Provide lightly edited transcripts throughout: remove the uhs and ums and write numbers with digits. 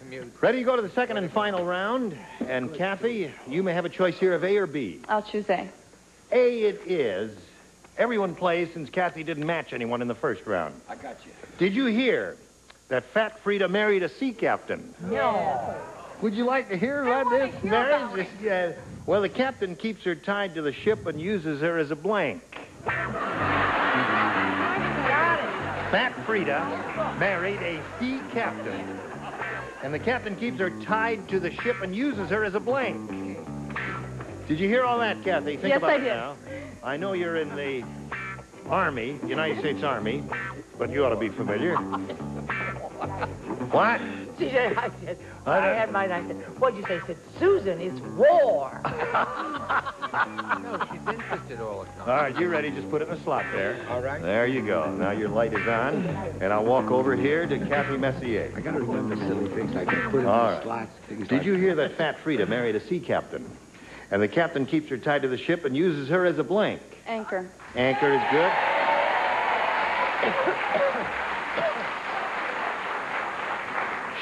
music. Ready to go to the second and final round? And Kathy, you may have a choice here of A or B. I'll choose A. A it is. Everyone plays since Kathy didn't match anyone in the first round. I got you. Did you hear that Fat Frida married a sea captain? No. Would you like to hear about this marriage? Well, the captain keeps her tied to the ship and uses her as a blank. Fat Frida married a sea captain. And the captain keeps her tied to the ship and uses her as a blank. Did you hear all that, Kathy? Think about it now. I know you're in the Army, United States Army, but you ought to be familiar. What? I had mine. I said, what'd you say? I said, Susan, it's war. No, she's interested all the time. All right, you ready? Just put it in a slot there. All right. There you go. Now your light is on, and I'll walk over here to Kathy Messier. I gotta remember silly things like that. Put it in All the right. slots. Things Did like you hear that Fat Frida married a sea captain? And the captain keeps her tied to the ship and uses her as a blank. Anchor. Anchor is good.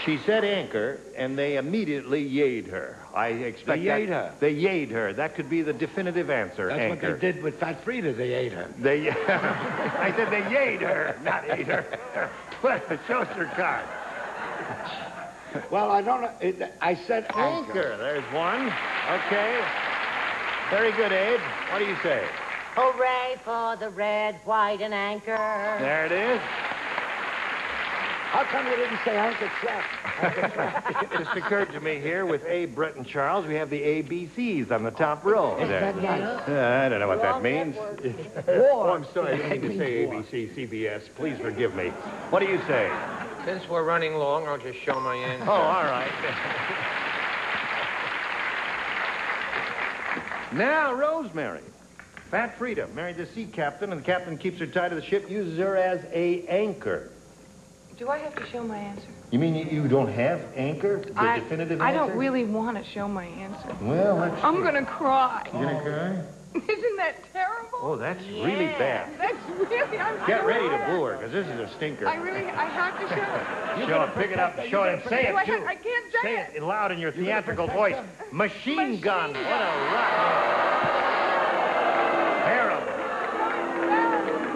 She said anchor, and they immediately yayed her. I expect They yayed her? They yayed her. That could be the definitive answer, That's anchor. what they did with Fat Frida. They ate her. They, I said they yayed her, not ate her. Show us your card. Well, I don't know. I said anchor. Anchor, there's one. Okay. Very good, Abe. What do you say? Hooray for the red, white, and anchor. There it is. How come you didn't say Uncle Chef? It just occurred to me here with Abe, Brett, and Charles, we have the ABCs on the top row. Is there. that nice? I don't know what that means. Oh, I'm sorry. I didn't mean to say War. ABC, CBS. Please forgive me. What do you say? Since we're running long, I'll just show my answer. Oh, all right. Now, Rosemary. Fat Frida married the sea captain, and the captain keeps her tied to the ship, uses her as a anchor. Do I have to show my answer? You mean you don't have anchor? The definitive I answer? don't really want to show my answer. Well, let's... I'm going to cry. You gonna cry? Isn't that terrible? Oh, that's really bad. That's really, I'm Get so ready to mad. boo her, because this is a stinker. I have to show it. Show it, pick it up, show it, and say it, too. I can't say it. Say it loud in your theatrical voice. Machine gun. What a rotten... Terrible.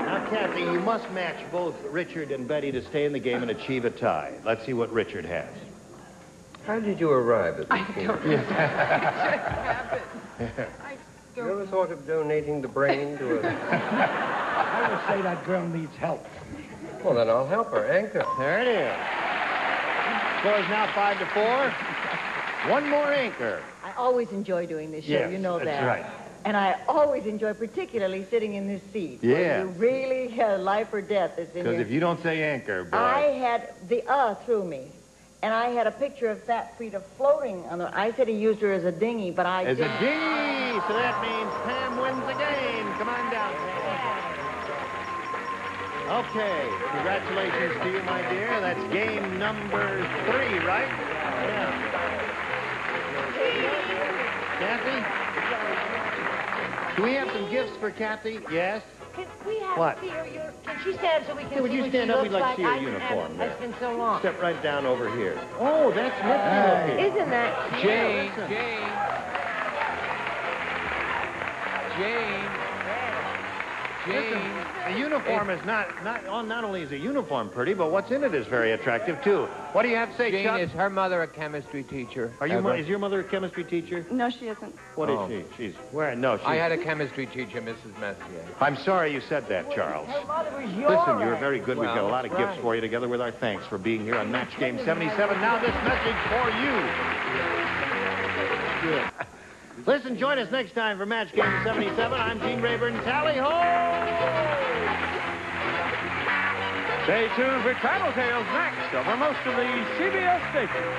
Now, Kathy, you must match both Richard and Betty to stay in the game and achieve a tie. Let's see what Richard has. How did you arrive at this? I don't know. It just happened. You ever thought of donating the brain to a... I would say that girl needs help. Well, then I'll help her. Anchor. There it is. Score is now 5-4. One more anchor. I always enjoy doing this show, Yes, you know that. that's right. And I always enjoy particularly sitting in this seat. Yeah. Where you really have life or death is in Because your... if you don't say anchor, boy... I had the through me. And I had a picture of Fat Frida floating on the... I said he used her as a dinghy, but I As didn't. a dinghy, so that means Pam wins the game. Come on down, Pam. Okay, congratulations to you, my dear. That's game number 3, right? Yeah. Kathy? Do we have some gifts for Kathy? Yes? Can we have What? see her? Can she stand so we can Yeah, would see you what stand she up? looks We'd like to like? see her I uniform there. It's been so long. Step right down over here. Oh, that's Mitzi. Isn't that cute? Jane. Listen, the uniform is not only is the uniform pretty, but what's in it is very attractive too. What do you have to say, Jane, Chuck? is her mother a chemistry teacher? Is your mother a chemistry teacher? No, she isn't. What is she? She's where? No, she's... I had a chemistry teacher, Mrs. Messier. I'm sorry you said that, Charles. Her mother was your Listen, you're age. very good. We've got a lot of gifts for you, together with our thanks for being here on Match Game 77. Now this message for you. Good. Listen, join us next time for Match Game 77. I'm Gene Rayburn. Tally ho! Stay tuned for Tattletales next over most of the CBS stations.